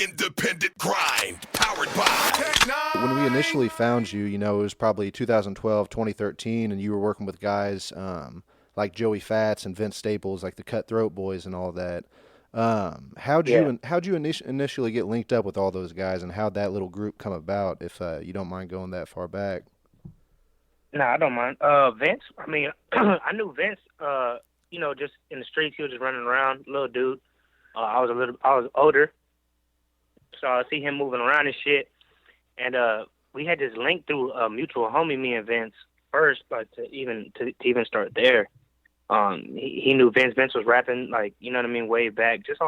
Independent grind, powered by Tech9. When we initially found you, it was probably 2012, 2013, and you were working with guys like Joey Fats and Vince Staples, like the Cutthroat Boys and all that. How'd you initially get linked up with all those guys, and how'd that little group come about, if you don't mind going that far back? No, I don't mind. Vince, I mean, I knew Vince, just in the streets. He was just running around, little dude. I was older, so I see him moving around and shit. And we had this link through a mutual homie, me and Vince, first, but to even start there. He knew Vince. Vince was rapping, like, you know what I mean, way back, just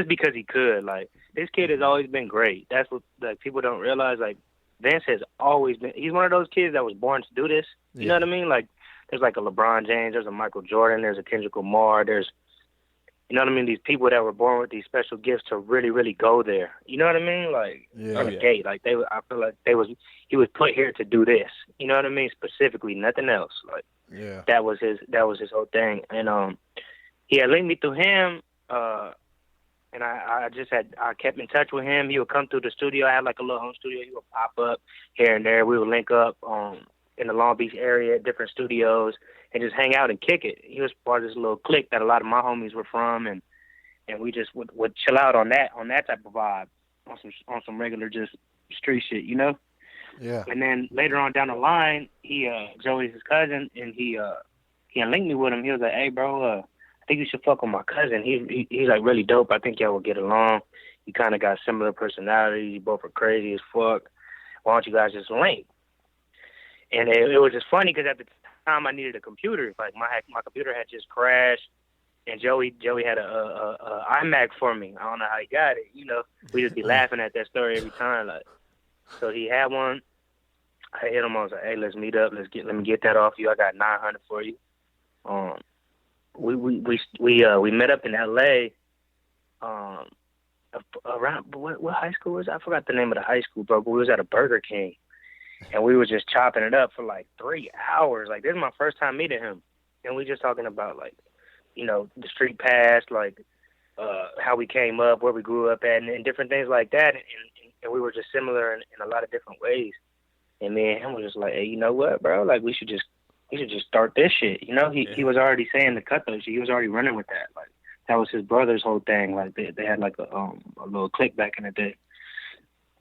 because he could. Like, this kid has always been great. That's what, like, people don't realize. Like, Vince has always been. He's one of those kids that was born to do this. You know what I mean? Like, there's like a LeBron James, there's a Michael Jordan, there's a Kendrick Lamar, there's, you know what I mean, these people that were born with these special gifts to really, really go there. You know what I mean? Like, from the gate, like, I feel like he was put here to do this. You know what I mean? Specifically, nothing else. Like, that was his whole thing. And he had linked me through him, and I kept in touch with him. He would come through the studio. I had like a little home studio. He would pop up here and there. We would link up in the Long Beach area at different studios and just hang out and kick it. He was part of this little clique that a lot of my homies were from, and we just would chill out on that type of vibe, on some regular just street shit, you know? Yeah. And then later on down the line, Joey's his cousin, and he linked me with him. He was like, "Hey, bro, I think you should fuck with my cousin. He's like really dope. I think y'all will get along. You kind of got similar personalities. You both are crazy as fuck. Why don't you guys just link?" And it was just funny because at the time I needed a computer. Like, my computer had just crashed, and Joey had a iMac for me. I don't know how he got it. You know, we just be laughing at that story every time. Like, so he had one. I hit him. I was like, "Hey, let's meet up. Let me get that off you. I got 900 for you." We met up in L.A. Around what high school was it? I forgot the name of the high school, bro. But we was at a Burger King, and we were just chopping it up for like 3 hours. Like, this is my first time meeting him, and we just talking about, like, you know, the street past, like how we came up, where we grew up at, and different things like that. And we were just similar in a lot of different ways. And me and him was just like, "Hey, you know what, bro? Like, we should just start this shit." You know, he was already saying the cutthroat shit. He was already running with that. Like, that was his brother's whole thing. Like, they had like a little clique back in the day.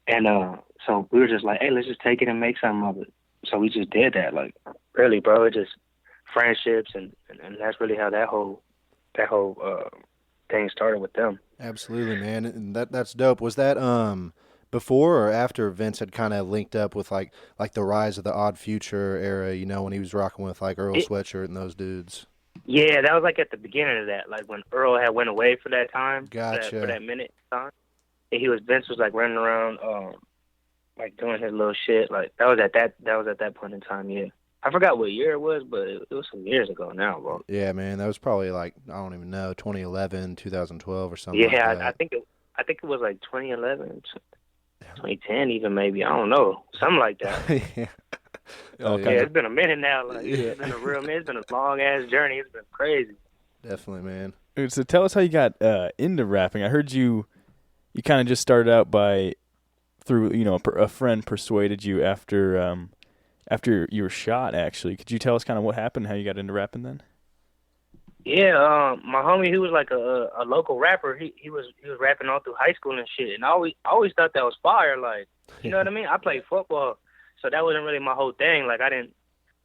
And so we were just like, "Hey, let's just take it and make something of it." So we just did that. Like, really, bro, it just friendships, and that's really how that whole thing started with them. Absolutely, man. And that's dope. Was that before or after Vince had kind of linked up with like the rise of the Odd Future era, you know, when he was rocking with like Earl Sweatshirt and those dudes? Yeah, that was like at the beginning of that, like when Earl had went away for that time. Gotcha. For that minute time. And Vince was like running around, like doing his little shit. Like, that was at that point in time. Yeah, I forgot what year it was, but it was some years ago now, bro. Yeah, man, that was probably like, I don't even know, 2011, 2012 or something. Yeah, like that. I think it was like 2011, 2010 even, maybe. I don't know, something like that. Yeah. It's been a minute now. Like, it's been a real minute. It's been a long ass journey. It's been crazy. Definitely, man. So tell us how you got into rapping. I heard you kind of just started out through, you know, a friend persuaded you after you were shot, actually. Could you tell us kind of what happened, how you got into rapping then? Yeah, my homie, he was like a local rapper. He was rapping all through high school and shit. And I always thought that was fire. Like, you know what I mean? I played football, so that wasn't really my whole thing. Like,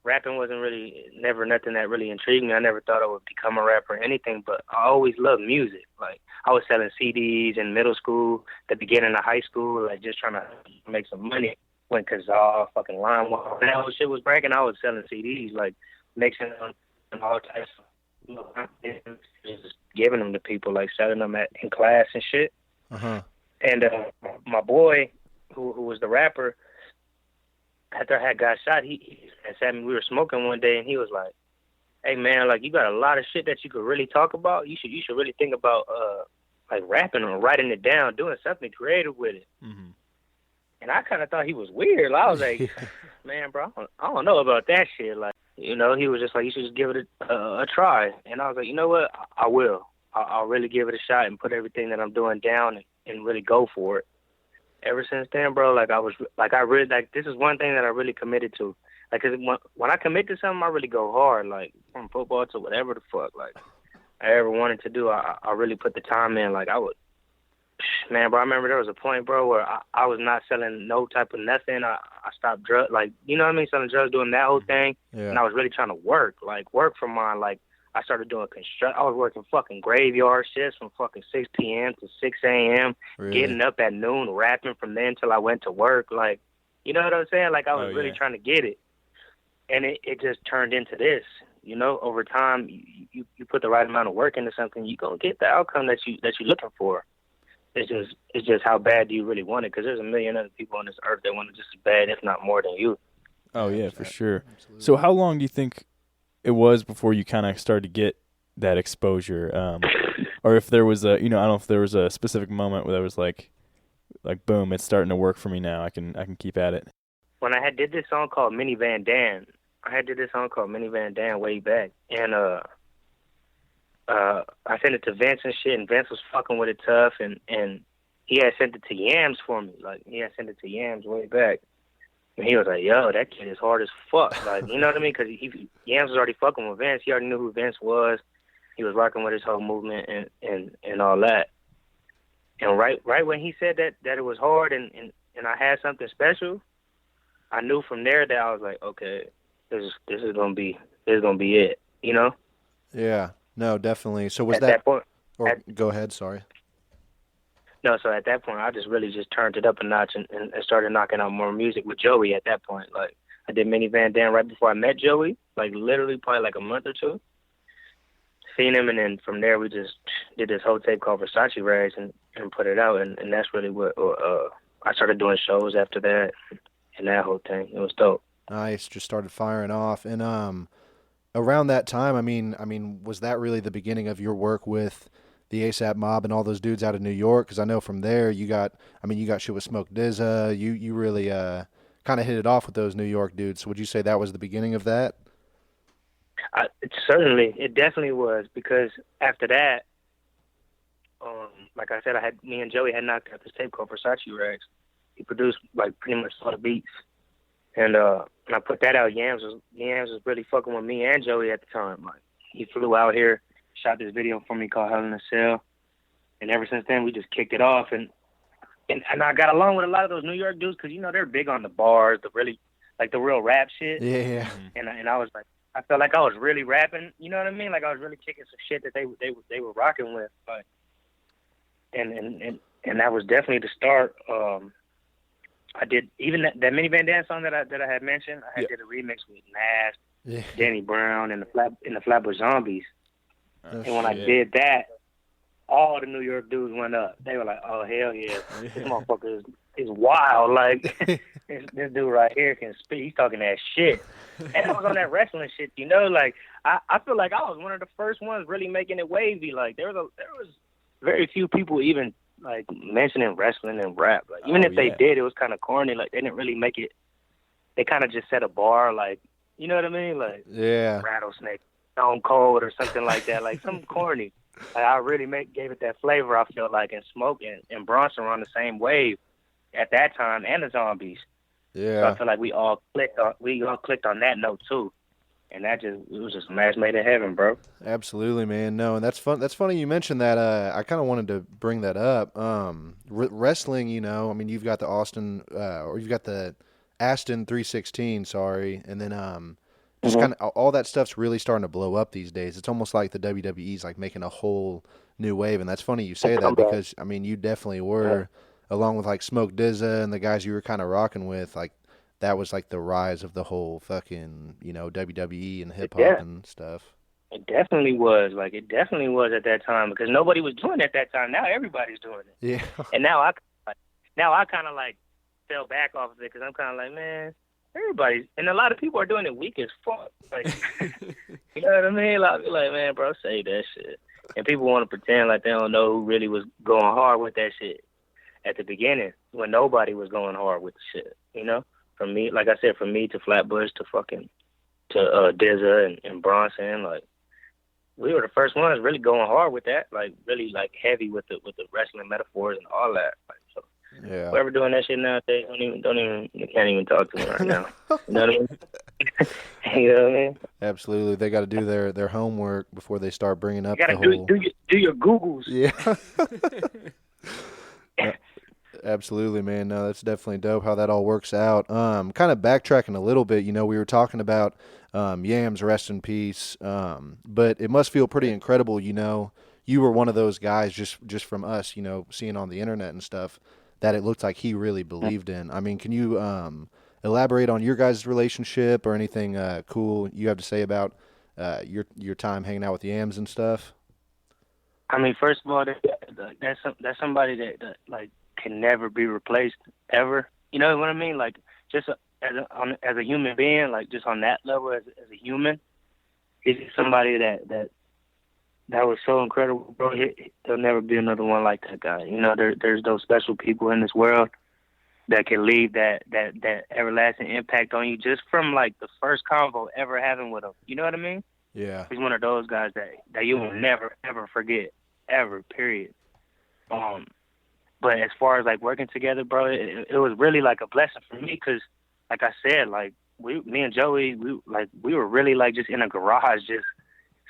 rapping wasn't really never nothing that really intrigued me. I never thought I would become a rapper or anything, but I always loved music. Like, I was selling CDs in middle school, the beginning of high school, like, just trying to make some money. When Kazaa, fucking LimeWire, that whole shit was breaking, I was selling CDs, like, mixing them and all types of, you know, just giving them to people, like selling them in class and shit. Uh-huh. And my boy, who was the rapper, after I had got shot, he sat me. We were smoking one day, and he was like, "Hey man, like, you got a lot of shit that you could really talk about. You should really think about like rapping or writing it down, doing something creative with it." Mm-hmm. And I kind of thought he was weird. I was like, "Man, bro, I don't know about that shit." Like, you know, he was just like, "You should just give it a try." And I was like, "You know what? I will. I'll really give it a shot and put everything that I'm doing down and really go for it. Ever since then, bro, like I really like this is one thing that I really committed to. Like, 'cause when I commit to something, I really go hard. Like from football to whatever the fuck like I ever wanted to do, I really put the time in. Like I would, man, bro. I remember there was a point, bro, where I was not selling no type of nothing. I stopped drugs, like you know what I mean, selling drugs, doing that whole thing. Yeah. And I was really trying to work for mine. Like I started doing I was working fucking graveyard shifts from fucking 6 p.m. to 6 a.m. Really? Getting up at noon, rapping from then till I went to work. Like, you know what I'm saying? Like I was really trying to get it, and it just turned into this. You know, over time, you put the right amount of work into something, you gonna get the outcome that you're looking for. It's just how bad do you really want it? Because there's a million other people on this earth that want it just as bad, if not more, than you. Oh yeah, for sure. Absolutely. So how long do you think it was before you kind of started to get that exposure, or if there was I don't know if there was a specific moment where there was like boom, it's starting to work for me now. I can keep at it. When I did this song called Minivan Dan, way back, and I sent it to Vince and shit, and Vince was fucking with it tough, and he had sent it to Yams for me. Like he had sent it to Yams way back. And he was like, yo, that kid is hard as fuck. Like, you know what I mean? Because Yams was already fucking with Vince. He already knew who Vince was. He was rocking with his whole movement and all that. And right when he said that it was hard and I had something special, I knew from there that I was like, okay, this is gonna be it. You know? Yeah. No, definitely. So was at that point? Go ahead. Sorry. No, so at that point, I just really just turned it up a notch and started knocking out more music with Joey at that point. Like, I did Minivan Dan right before I met Joey, like literally probably like a month or two. Seen him, and then from there we just did this whole tape called Versace Rags and put it out, and that's really what I started doing shows after that and that whole thing. It was dope. Nice. Just started firing off. And around that time, I mean, was that really the beginning of your work with the ASAP Mob and all those dudes out of New York? Because I know from there you got shit with Smoke DZA. You really kind of hit it off with those New York dudes. So would you say that was the beginning of that? It definitely was, because after that, like I said, me and Joey had knocked out this tape called Versace Rags. He produced like pretty much all the beats, and I put that out. Yams was really fucking with me and Joey at the time. Like he flew out here, shot this video for me called Hell in a Cell, and ever since then we just kicked it off, and I got along with a lot of those New York dudes because you know they're big on the bars, the real rap shit. Yeah. And I was like, I felt like I was really rapping, you know what I mean? Like I was really kicking some shit that they were rocking with, like, and that was definitely the start. I did even that Minivan Dan song that I had mentioned. I did a remix with Nas, Danny Brown, and the Flatbush Zombies. And when I did that, all the New York dudes went up. They were like, "Oh hell yeah, this motherfucker is wild! Like this dude right here can speak. He's talking that shit." And I was on that wrestling shit, you know. Like I feel like I was one of the first ones really making it wavy. Like there was very few people even like mentioning wrestling and rap. Like even if they did, it was kind of corny. Like they didn't really make it. They kind of just set a bar. Like you know what I mean? Like Rattlesnake, Stone Cold, or something like that. Like something corny. Like, I really gave it that flavor. I felt like, and Smoke and Bronson were on the same wave at that time, and the Zombies. Yeah. So I feel like we all clicked on that note too, and it was just a match made in heaven, bro. Absolutely, man. No, and that's fun. That's funny you mentioned that. I kind of wanted to bring that up. Wrestling, you know, I mean, you've got the Aston 316, sorry, and then just kind of all that stuff's really starting to blow up these days. It's almost like the WWE's like making a whole new wave, and that's funny you say that because I mean you definitely were, along with like Smoke DZA and the guys you were kind of rocking with, like that was like the rise of the whole fucking WWE and hip hop and stuff. It definitely was. Like it definitely was at that time because nobody was doing it at that time. Now everybody's doing it. Yeah. And now I kind of like fell back off of it because I'm kind of like, man. Everybody's, and a lot of people are doing it weak as fuck. Like, you know what I mean? Like, man, bro, say that shit. And people want to pretend like they don't know who really was going hard with that shit at the beginning when nobody was going hard with the shit. You know, from me, like I said, from me to Flatbush to DZA and Bronson, like we were the first ones really going hard with that, like really like heavy with the wrestling metaphors and all that. Like, so Yeah. whoever doing that shit nowadays you can't even talk to me right now. You know what I mean? You know what I mean? Absolutely. They got to do their homework before they start bringing up You the gotta whole. do your Googles. Yeah. Absolutely, man. No, that's definitely dope how that all works out. Kind of backtracking a little bit, we were talking about Yams, rest in peace. But it must feel pretty incredible, you were one of those guys just from us, seeing on the internet and stuff that it looked like he really believed in. I mean, can you elaborate on your guys' relationship or anything cool you have to say about your time hanging out with Yams and stuff? I mean, first of all, that's somebody that like can never be replaced ever. You know what I mean? Like just as a human being, like just on that level as a human, he's somebody that was so incredible, bro. There'll never be another one like that guy. There's those special people in this world that can leave that everlasting impact on you just from like the first convo ever having with him. You know what I mean? Yeah. He's one of those guys that you will never ever forget, ever. Period. But as far as like working together, bro, it was really like a blessing for me because, like I said, like me and Joey, we were really like just in a garage, just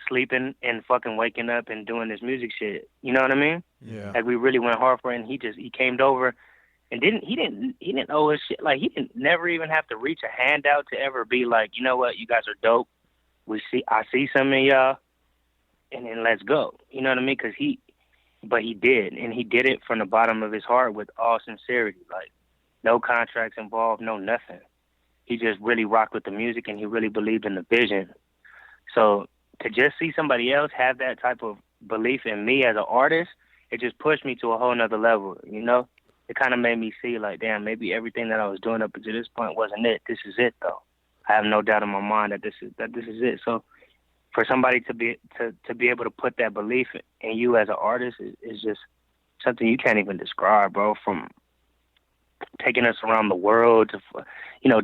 sleeping and fucking waking up and doing this music shit. You know what I mean? Yeah. Like we really went hard for it. And he came over and he didn't owe us shit. Like he didn't never even have to reach a hand out to ever be like, you know what, you guys are dope. I see some in y'all, and then let's go. You know what I mean? But he did, and he did it from the bottom of his heart with all sincerity. Like no contracts involved, no nothing. He just really rocked with the music, and he really believed in the vision. So to just see somebody else have that type of belief in me as an artist, it just pushed me to a whole nother level, It kind of made me see, like, damn, maybe everything that I was doing up until this point wasn't it. This is it, though. I have no doubt in my mind that this is it. So for somebody to be able to put that belief in you as an artist is just something you can't even describe, bro. From taking us around the world to,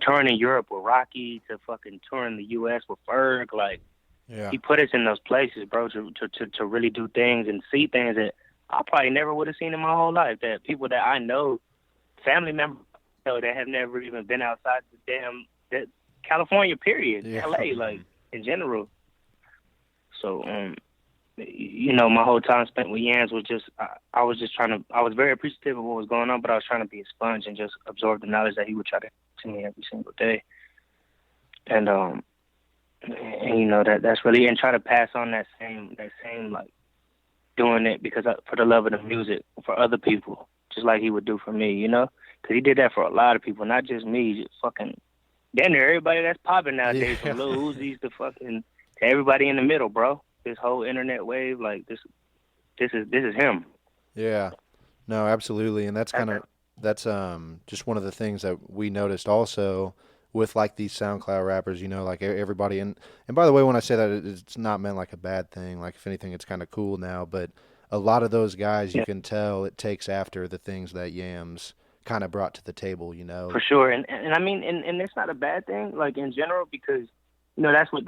touring in Europe with Rocky to fucking touring the U.S. with Ferg, like, yeah. He put us in those places, bro, to really do things and see things that I probably never would have seen in my whole life. That people that I know, family members, that have never even been outside the damn California, period, yeah. LA, like in general. So, my whole time spent with Yams was just, I was very appreciative of what was going on, but I was trying to be a sponge and just absorb the knowledge that he would try to to me every single day. And that's really, and try to pass on that same like doing it because for the love of the music for other people, just like he would do for me, because he did that for a lot of people, not just me, just fucking damn near everybody that's popping nowadays, from Lil Uzi's to fucking to everybody in the middle, bro. This whole internet wave, like this is him. Yeah, no, absolutely, and that's just one of the things that we noticed also with like these SoundCloud rappers, like everybody. And by the way, when I say that, it's not meant like a bad thing. Like if anything, it's kind of cool now. But a lot of those guys, you can tell it takes after the things that Yams kind of brought to the table, For sure, and I mean, and it's not a bad thing, like in general, because that's what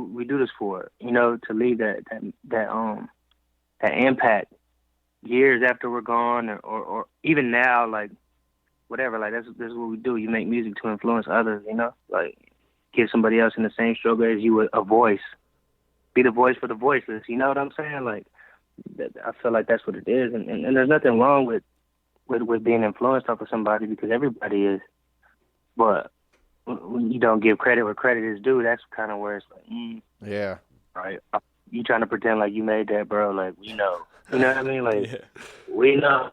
we do this for, to leave that impact years after we're gone, or even now, like whatever, like this is what we do. You make music to influence others, like give somebody else in the same struggle as you a voice, be the voice for the voiceless. You know what I'm saying? Like I feel like that's what it is, and there's nothing wrong with being influenced off of somebody, because everybody is. But when you don't give credit where credit is due, that's kind of where it's like, yeah, right. You trying to pretend like you made that, bro? Like you know what I mean? Like we know,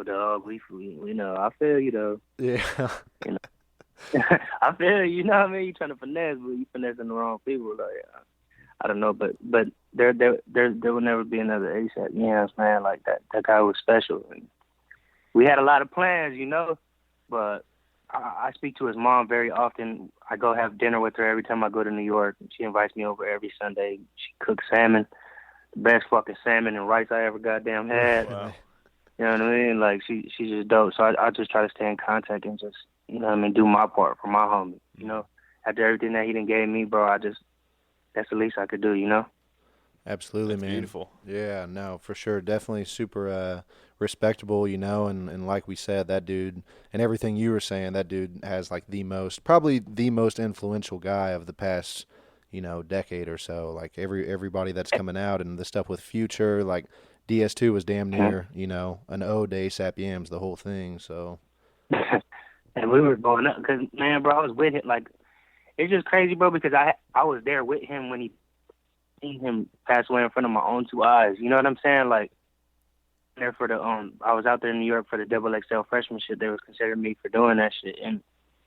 dog. We know. I feel you though. Yeah. I feel you. Know what I mean? You trying to finesse, but you finessing the wrong people. Like I don't know, but there will never be another ASAP. You know what I'm saying? Like that guy was special. And we had a lot of plans, but I speak to his mom very often. I go have dinner with her every time I go to New York. She invites me over every Sunday. She cooks salmon, the best fucking salmon and rice I ever goddamn had. Wow. You know what I mean? Like she's just dope. So I just try to stay in contact and just, do my part for my homie. After everything that he done gave me, bro, that's the least I could do. Absolutely, That's man. beautiful. Yeah, no, for sure. Definitely super respectable, and like we said, that dude and everything you were saying, that dude has like probably the most influential guy of the past, decade or so. Like everybody that's coming out and the stuff with Future, like DS2 was damn near, an ode to A AP Yams, the whole thing. So And we were going up because, man, bro, I was with him. Like, it's just crazy, bro, because I was there with him when he seen him pass away in front of my own two eyes. You know what I'm saying? Like, there for the I was out there in New York for the Double XL freshman shit. They was considering me for doing that shit, and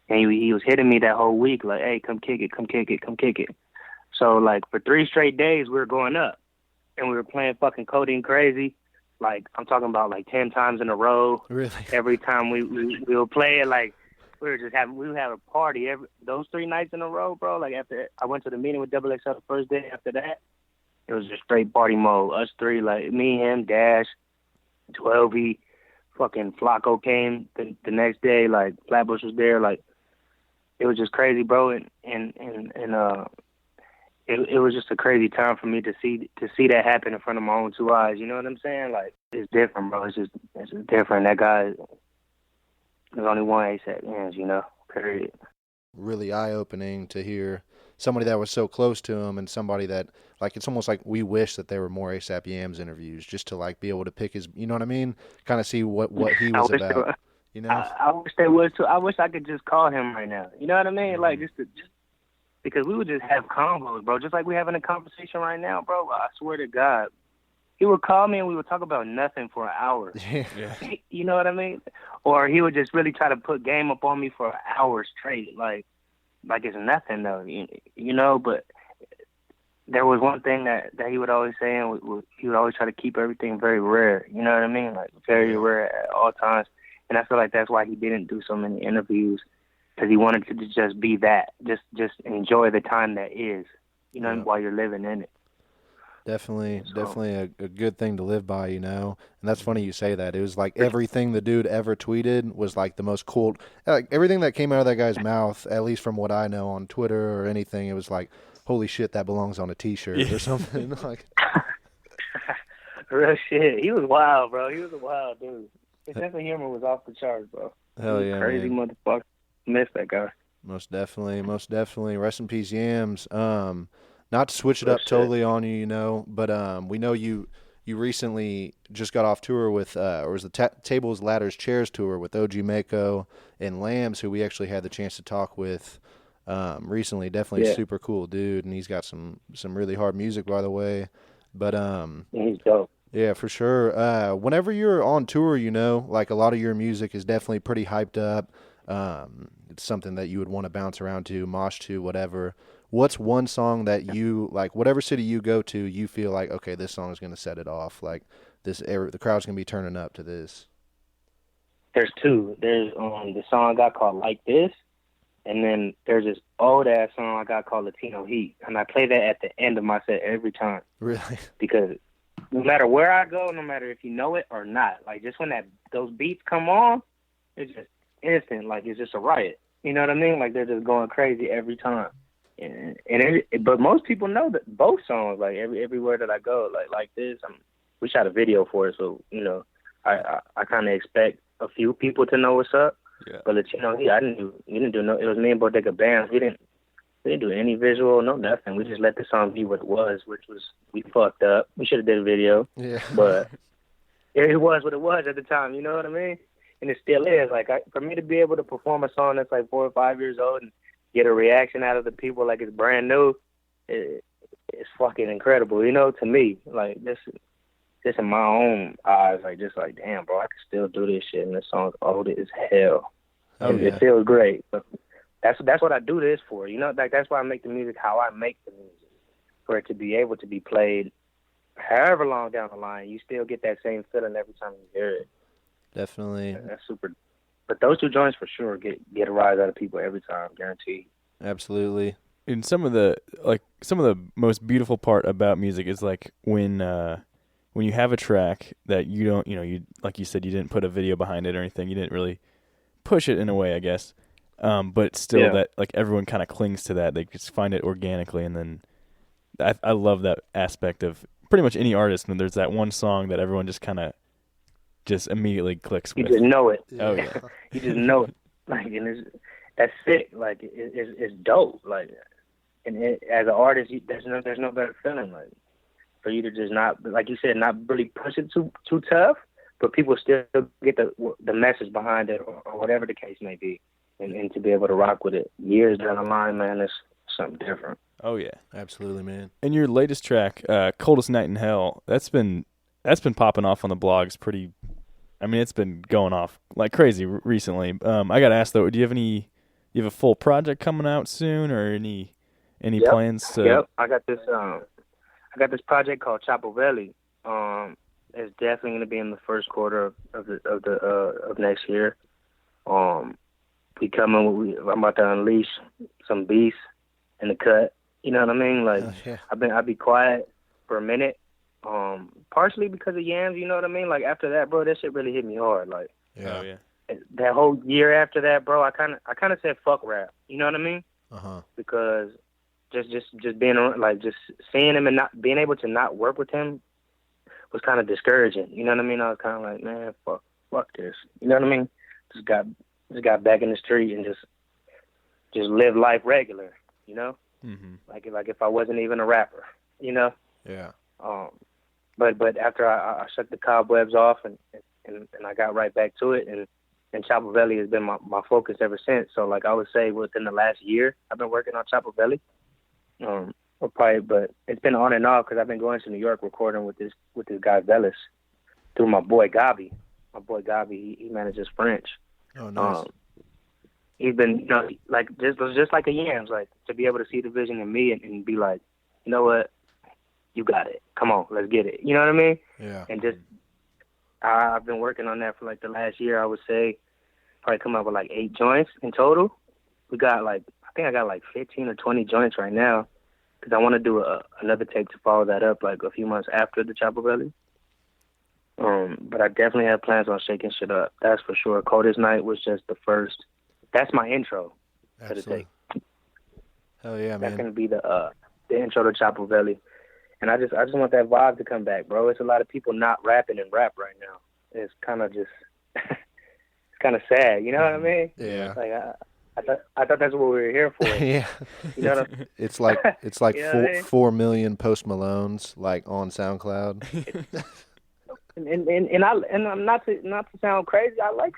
he was hitting me that whole week, like, hey, come kick it, come kick it, come kick it. So like for 3 straight days, we were going up, and we were playing fucking Codeine Crazy. Like, I'm talking about like 10 times in a row. really, Every time we would play it, like we would have a party those 3 nights in a row, bro. Like after I went to the meeting with Double XL the first day, after that, it was just straight party mode. Us 3, like me, him, Dash, 12E, fucking Flacco came the next day. Like Flatbush was there. Like it was just crazy, bro. And it was just a crazy time for me to see that happen in front of my own 2 eyes. You know what I'm saying? Like, it's different, bro. It's just different. That guy, there's only one ASAP Yams, period. really eye-opening to hear somebody that was so close to him and somebody that, like, it's almost like we wish that there were more A$AP Yams interviews just to, like, be able to pick his, you know what I mean? Kind of see what he was about, I wish there was, too. I wish I could just call him right now. You know what I mean? Like, just because we would just have convos, bro, just like we're having a conversation right now, bro. I swear to God. He would call me and we would talk about nothing for an hour. Yeah. You know what I mean? Or he would just really try to put game up on me for an hour straight, like it's nothing though, But there was one thing that he would always say, and he would always try to keep everything very rare. You know what I mean? Like very rare at all times. And I feel like that's why he didn't do so many interviews, because he wanted to just be that, just enjoy the time that is, while you're living in it. Definitely a good thing to live by, And that's funny you say that. It was like everything the dude ever tweeted was like the most cool. Like everything that came out of that guy's mouth, at least from what I know on Twitter or anything, it was like, holy shit, that belongs on a T-shirt or something. Like, real shit. He was wild, bro. He was a wild dude. His sense of humor was off the charts, bro. Hell yeah, crazy man. Motherfucker. Miss that guy. Most definitely. Rest in peace, Yams. Not to switch it up totally on you, but we know you recently just got off tour with, or was the Tables, Ladders, Chairs tour with OG Mako and Lambs, who we actually had the chance to talk with recently. Definitely super cool dude, and he's got some really hard music, by the way. But he's dope. Yeah, for sure. Whenever you're on tour, like a lot of your music is definitely pretty hyped up. It's something that you would want to bounce around to, mosh to, whatever. What's one song that you, like, whatever city you go to, you feel like, okay, this song is going to set it off. Like, the crowd's going to be turning up to this. There's 2. There's the song I got called Like This, and then there's this old-ass song I got called Latino Heat. And I play that at the end of my set every time. Really? Because no matter where I go, no matter if you know it or not, like, just when those beats come on, it's just instant. Like, it's just a riot. You know what I mean? Like, they're just going crazy every time. But most people know that both songs, like everywhere that I go, like this. We shot a video for it, so I kind of expect a few people to know what's up. Yeah. But Latino Heat, we didn't do no. It was me and Bodega Bands. We didn't do any visual, no nothing. We just let the song be what it was, which was we fucked up. We should have did a video. Yeah. But it was what it was at the time. You know what I mean? And it still is. Like for me to be able to perform a song that's like 4 or 5 years old and get a reaction out of the people like it's brand new, it's fucking incredible, to me. Like, this in my own eyes, like, just like, damn, bro, I can still do this shit, and this song's old as hell. It feels great. But that's what I do this for, Like, that's why I make the music how I make the music, for it to be able to be played however long down the line. You still get that same feeling every time you hear it. Definitely. That's super. But those 2 joints for sure get a rise out of people every time, guaranteed. Absolutely. And some of the most beautiful part about music is like when you have a track that you don't, you like you said, you didn't put a video behind it or anything. You didn't really push it in a way, I guess. But still that like everyone kind of clings to that. They just find it organically, and then I love that aspect of pretty much any artist when there's that one song that everyone just kind of just immediately clicks with. You just know it. Oh yeah. You just know it. Like, and that's sick. Like, it's dope. Like, and as an artist, there's no better feeling, like, for you to just not, like you said, not really push it too tough, but people still get the message behind it, or whatever the case may be, and to be able to rock with it years down the line, man, it's something different. Oh yeah, absolutely, man. And your latest track, "Coldest Night in Hell," that's been popping off on the blogs pretty. I mean, it's been going off like crazy recently. I got to ask though, do you have a full project coming out soon, or any plans to? Yep, I got this project called Chapovelli. It's definitely going to be in the first quarter of next year. I'm about to unleash some beasts in the cut. You know what I mean? Like, yeah. I'd be quiet for a minute. Partially because of Yams, you know what I mean? Like, after that, bro, that shit really hit me hard. Like, yeah. Oh, yeah. That whole year after that, bro, I kind of said fuck rap. You know what I mean? Because just being like, just seeing him and not being able to not work with him was kind of discouraging. You know what I mean? I was kind of like, man, fuck this. You know what I mean? Just got back in the street and just live life regular. You know? Mm-hmm. Like if I wasn't even a rapper. You know? Yeah. But after I shook the cobwebs off and I got right back to it, and Chapovelli has been my focus ever since. So, like, I would say within the last year, I've been working on Chapovelli. But it's been on and off because I've been going to New York recording with this guy Velis through my boy Gabi. My boy Gabi, he manages French. Oh, nice. He's been, you know, like just like a Yams, like, to be able to see the vision in me and be like, you know what, you got it. Come on, let's get it. You know what I mean? Yeah. And just, I've been working on that for like the last year. I would say probably come up with like 8 joints in total. I think I got like 15 or 20 joints right now, because I want to do another tape to follow that up like a few months after the Chapovelli. But I definitely have plans on shaking shit up. That's for sure. Coldest Night was just the first. That's my intro to the tape. Hell yeah, man. That's gonna be the intro to Chapovelli. And I just want that vibe to come back, bro. It's a lot of people not rapping in rap right now. It's kind of just, it's kind of sad. You know what I mean? Yeah. Like I thought that's what we were here for. Yeah. You know what I mean? It's like You know what I mean? 4 million Post Malones like on SoundCloud. And I'm not to sound crazy. I like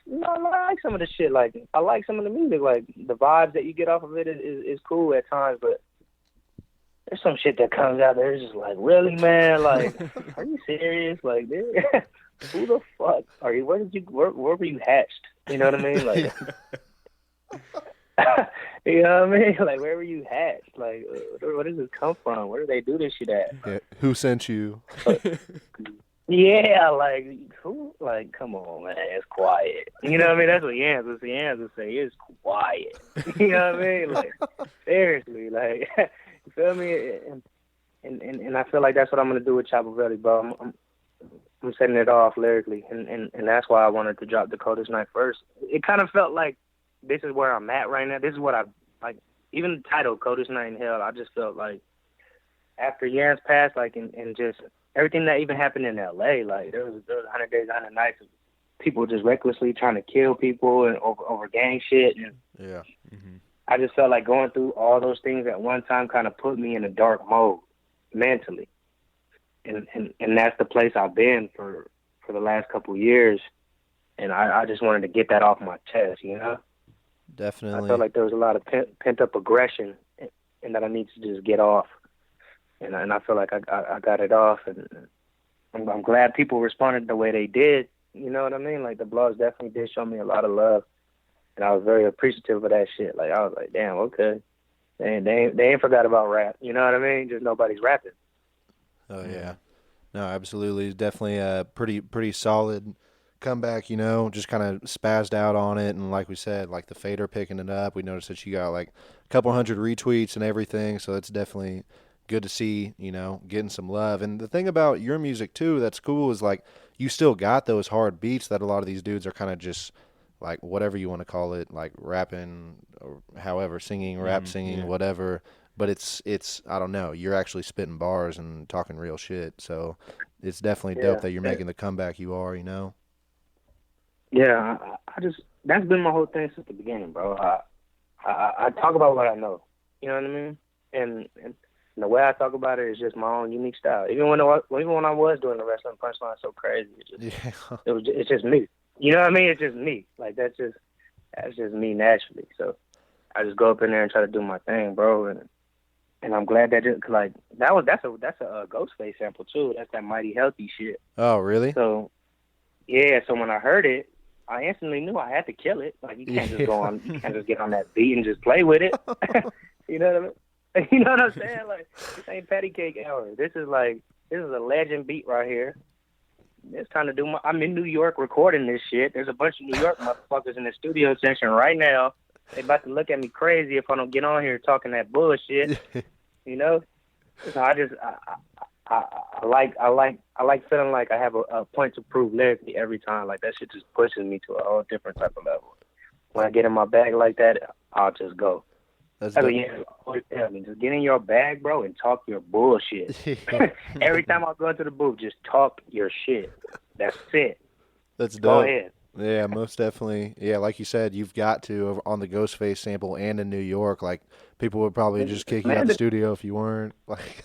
some of the shit. Like, I like some of the music. Like, the vibes that you get off of it is cool at times, but there's some shit that comes out there. It's just like, really, man? Like, are you serious? Like, dude, who the fuck are you? Where were you hatched? You know what I mean? Like, you know what I mean? Like, where were you hatched? Like, where does this come from? Where do they do this shit at? Yeah. Who sent you? Yeah, like, who? Like, come on, man, it's quiet. You know what I mean? That's what Yams would say. It's quiet. You know what I mean? Like, seriously, like, you feel me? And I feel like that's what I'm gonna do with Chapovelli, bro. I'm setting it off lyrically, and that's why I wanted to drop the Coldest Night first. It kind of felt like this is where I'm at right now. This is what I like. Even the title, Coldest Night in Hell, I just felt like after Yams passed, like, and just everything that even happened in L.A., like, there was 100 Days, 100 Nights of people just recklessly trying to kill people and over gang shit. And yeah. Mm-hmm. I just felt like going through all those things at one time kind of put me in a dark mode mentally. And that's the place I've been for the last couple of years. And I just wanted to get that off my chest, you know? Definitely. I felt like there was a lot of pent-up aggression and that I need to just get off. And I feel like I got it off, and I'm glad people responded the way they did. You know what I mean? Like, the blogs definitely did show me a lot of love, and I was very appreciative of that shit. Like, I was like, damn, okay, they ain't forgot about rap. You know what I mean? Just nobody's rapping. Oh yeah, no, absolutely. It's definitely a pretty solid comeback. You know, just kind of spazzed out on it, and like we said, like the Fader picking it up. We noticed that she got like a couple hundred retweets and everything, so it's definitely good to see, you know, getting some love. And the thing about your music too that's cool is like you still got those hard beats that a lot of these dudes are kind of just like whatever you want to call it, like rapping or however, singing, rap singing, whatever. but it's I don't know. You're actually spitting bars and talking real shit. So it's definitely dope that you're making the comeback you are. You know. Yeah, I just that's been my whole thing since the beginning, bro. I talk about what I know. You know what I mean? And the way I talk about it is just my own unique style. Even when I was doing the wrestling punchline so crazy, it's just me. You know what I mean? It's just me. Like that's just me naturally. So I just go up in there and try to do my thing, bro. And I'm glad that like that's a Ghostface sample too. That's that Mighty Healthy shit. Oh, really? So yeah. So when I heard it, I instantly knew I had to kill it. Like you can't just go on, you can't just get on that beat and just play with it. You know what I mean? You know what I'm saying? Like this ain't patty cake hour. This is a legend beat right here. It's time to do I'm in New York recording this shit. There's a bunch of New York motherfuckers in the studio section right now. They about to look at me crazy if I don't get on here talking that bullshit. You know? So I like feeling like I have a point to prove lyrically every time. Like that shit just pushes me to a whole different type of level. When I get in my bag like that, I'll just go. Just get in your bag, bro, and talk your bullshit. Every time I go into the booth, just talk your shit. That's it. That's dope. Go ahead. Yeah, most definitely. Yeah, like you said, you've got to over on the Ghostface sample and in New York. Like people would probably just kick you out of the studio if you weren't. Like,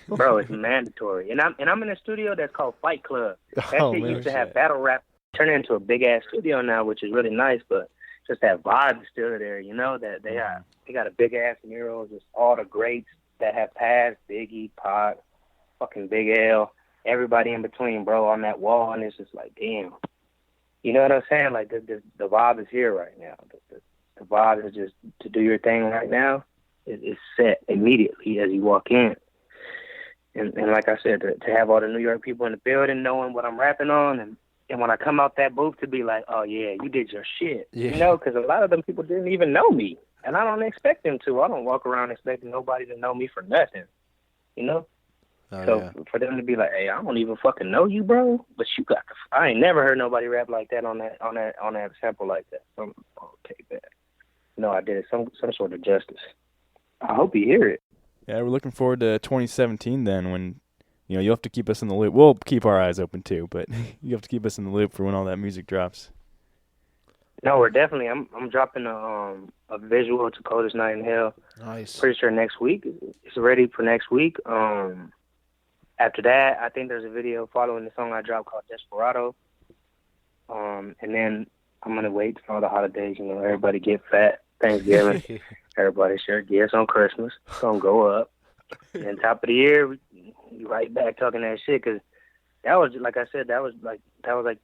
bro, it's mandatory. And I'm in a studio that's called Fight Club. That shit used to have battle rap turn into a big ass studio now, which is really nice, but just that vibe is still there, you know, that they got a big ass mural, just all the greats that have passed, Biggie, Pac, fucking Big L, everybody in between, bro, on that wall, and it's just like, damn. You know what I'm saying? Like the vibe is here right now. The vibe is just to do your thing right now. It's set immediately as you walk in. And like I said, to have all the New York people in the building knowing what I'm rapping on, and when I come out that booth to be like, oh, yeah, you did your shit. Yeah. You know, because a lot of them people didn't even know me. And I don't expect them to. I don't walk around expecting nobody to know me for nothing. You know? For them to be like, hey, I don't even fucking know you, bro. But you got I ain't never heard nobody rap like that on that sample like that. So I'll take that. No, I did it some sort of justice. I hope you hear it. Yeah, we're looking forward to 2017 then when, you know, you'll have to keep us in the loop. We'll keep our eyes open too, but you have to keep us in the loop for when all that music drops. No, we're definitely. I'm dropping a visual to Coldest Night in Hell. Nice. Pretty sure next week. It's ready for next week. After that, I think there's a video following the song I dropped called Desperado. And then I'm gonna wait for all the holidays. You know, everybody get fat. Thanksgiving. Everybody share gifts on Christmas. It's gonna go up. And top of the year, we right back talking that shit, because that was, like I said, that was like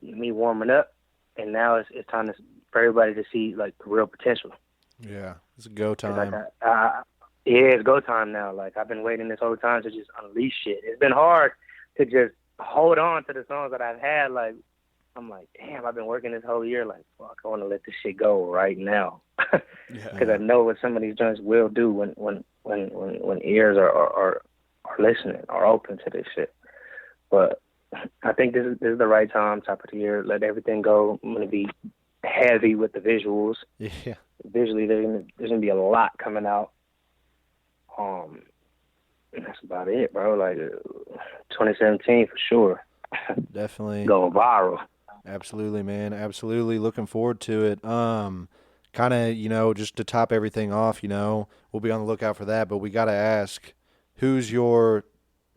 me warming up, and now it's time for everybody to see like the real potential. Yeah, it's a go time. Like it's go time now. Like I've been waiting this whole time to just unleash shit. It's been hard to just hold on to the songs that I've had. Like I'm like, damn, I've been working this whole year. Like fuck, I want to let this shit go right now, because I know what some of these joints will do when ears are listening, are open to this shit. But I think this is the right time, top of the year, let everything go. I'm gonna be heavy with the visuals. Yeah. Visually, there's gonna be a lot coming out. And that's about it, bro. Like 2017 for sure. Definitely. Going viral. Absolutely, man. Absolutely. Looking forward to it. Kind of, you know, just to top everything off, you know, we'll be on the lookout for that, but we got to ask, who's your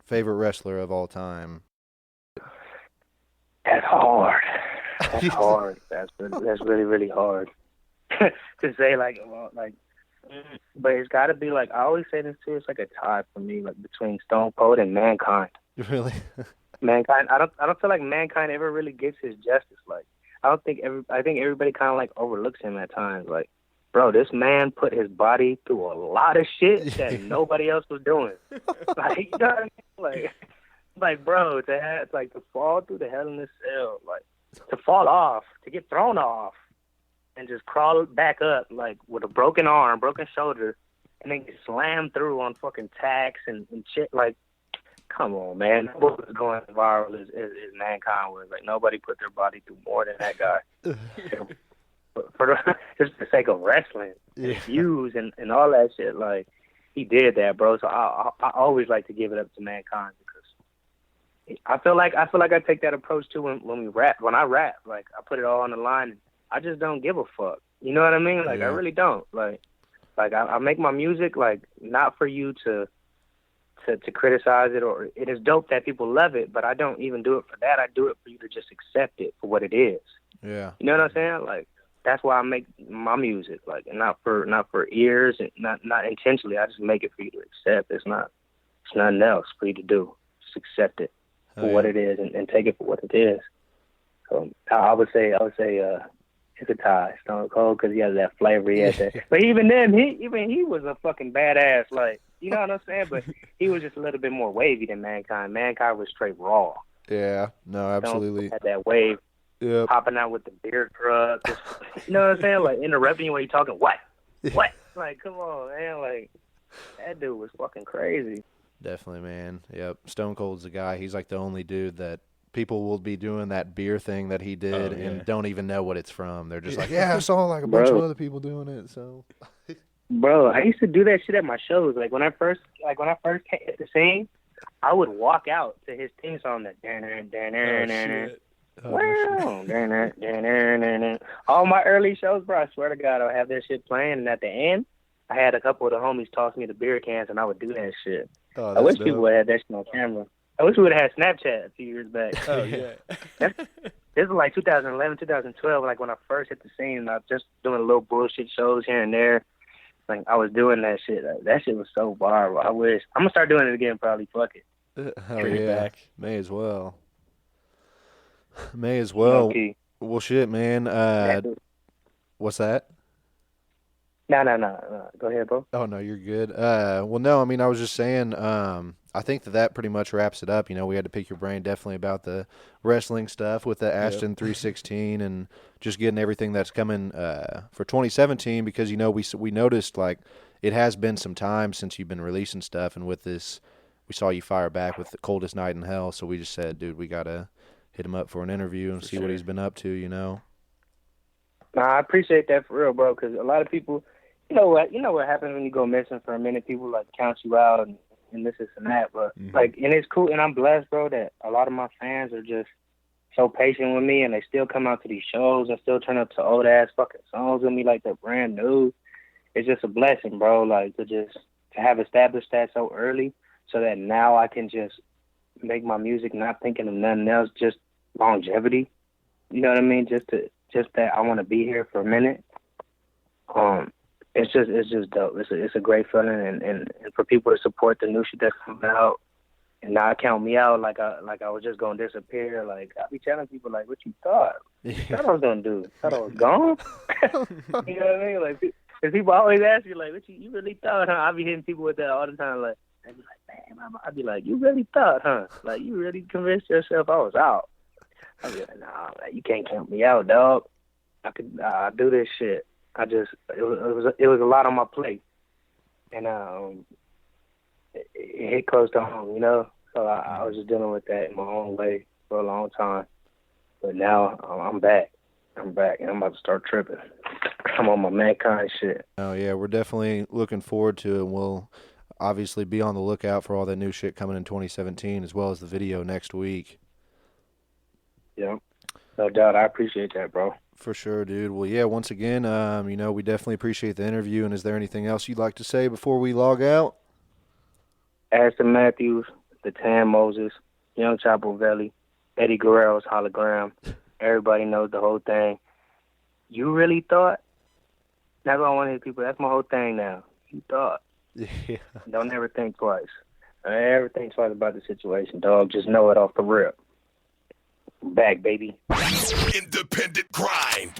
favorite wrestler of all time? That's hard. That's hard. That's really, really hard to say, but it's got to be like, I always say this too, it's like a tie for me, like between Stone Cold and Mankind. Really? Mankind, I don't feel like Mankind ever really gets his justice. Like, I think everybody kind of like overlooks him at times. Like, bro, this man put his body through a lot of shit that nobody else was doing. Like, you know what I mean? Like, bro, to fall through the Hell in a Cell, like, to fall off, to get thrown off, and just crawl back up, like, with a broken arm, broken shoulder, and then get slammed through on fucking tacks and shit. Like, come on, man. What was going viral is Mankind was. Like, nobody put their body through more than that guy. Just for the sake of wrestling, and views and all that shit. Like, he did that, bro. So I always like to give it up to Mankind because I feel like I take that approach too when we rap. When I rap, like I put it all on the line. And I just don't give a fuck. You know what I mean? Like I really don't. Like I make my music like not for you to criticize it, or it is dope that people love it, but I don't even do it for that. I do it for you to just accept it for what it is. Yeah. You know what I'm saying? Like that's why I make my music, like, and not for ears and not intentionally. I just make it for you to accept. It's nothing else for you to do. Just accept it for what it is and take it for what it is. So I would say it's a tie, Stone Cold, because he has that flavor. He has that. But even then, he was a fucking badass. Like, you know what I'm saying? But he was just a little bit more wavy than Mankind. Mankind was straight raw. Yeah. No, absolutely. Had that wave. Yep. Popping out with the beer truck. You know what I'm saying? Like interrupting you when you're talking. What? Like, come on, man. Like that dude was fucking crazy. Definitely, man. Yep. Stone Cold's the guy. He's like the only dude that people will be doing that beer thing that he did and don't even know what it's from. They're just like, yeah, I saw like a bunch of other people doing it. So, bro, I used to do that shit at my shows. Like when I first came at the scene, I would walk out to his theme song that all my early shows, bro. I swear to God, I have that shit playing, and at the end, I had a couple of the homies toss me the beer cans, and I would do that shit. I wish people would have that shit on camera. I wish we would have had Snapchat a few years back. Oh, yeah. This was like 2011, 2012, like when I first hit the scene, and I was just doing little bullshit shows here and there. Like, I was doing that shit. That shit was so viral. I wish. I'm going to start doing it again, probably. Fuck it. Hell yeah. Back. May as well. May as well. Okay. Well, shit, man. What's that? No. Go ahead, bro. Oh, no, you're good. Well, no, I mean, I was just saying, I think that pretty much wraps it up. You know, we had to pick your brain definitely about the wrestling stuff with the Ashton 316 and just getting everything that's coming for 2017 because, you know, we noticed, like, it has been some time since you've been releasing stuff, and with this, we saw you fire back with the Coldest Night in Hell, so we just said, dude, we got to hit him up for an interview and see what he's been up to, you know? Nah, I appreciate that for real, bro, because a lot of people, you know what happens when you go missing for a minute, people, like, count you out and this and that, but like, and it's cool, and I'm blessed, bro, that a lot of my fans are just so patient with me, and they still come out to these shows and still turn up to old ass fucking songs with me like they're brand new. It's just a blessing, bro, like to have established that so early, so that now I can just make my music not thinking of nothing else, just longevity. You know what I mean? Just that I want to be here for a minute. It's just dope. It's a great feeling, and for people to support the new shit that's coming out, and not count me out like I was just gonna disappear. Like I be telling people, like, what you thought? Thought I was gonna do? Thought I was gone? You know what I mean? Like, because people always ask you, like, what you really thought? Huh? I be hitting people with that all the time. Like, they be like, man, I be like, you really thought, huh? Like, you really convinced yourself I was out? I be like, nah, man, you can't count me out, dog. I do this shit. It was a lot on my plate, and it hit close to home, you know. So I was just dealing with that in my own way for a long time, but now I'm back, and I'm about to start tripping. I'm on my Mankind shit. Oh yeah, we're definitely looking forward to it. And we'll obviously be on the lookout for all that new shit coming in 2017, as well as the video next week. Yeah, no doubt. I appreciate that, bro. For sure, dude. Well, yeah, once again, you know, we definitely appreciate the interview. And is there anything else you'd like to say before we log out? Aston Matthews, the Tan Moses, Young Chapovelli, Eddie Guerrero's hologram. Everybody knows the whole thing. You really thought? That's what I want to hear people. That's my whole thing now. You thought. Yeah. Don't ever think twice. Don't ever think twice about the situation, dog. Just know it off the rip. Back, baby. Independent grind.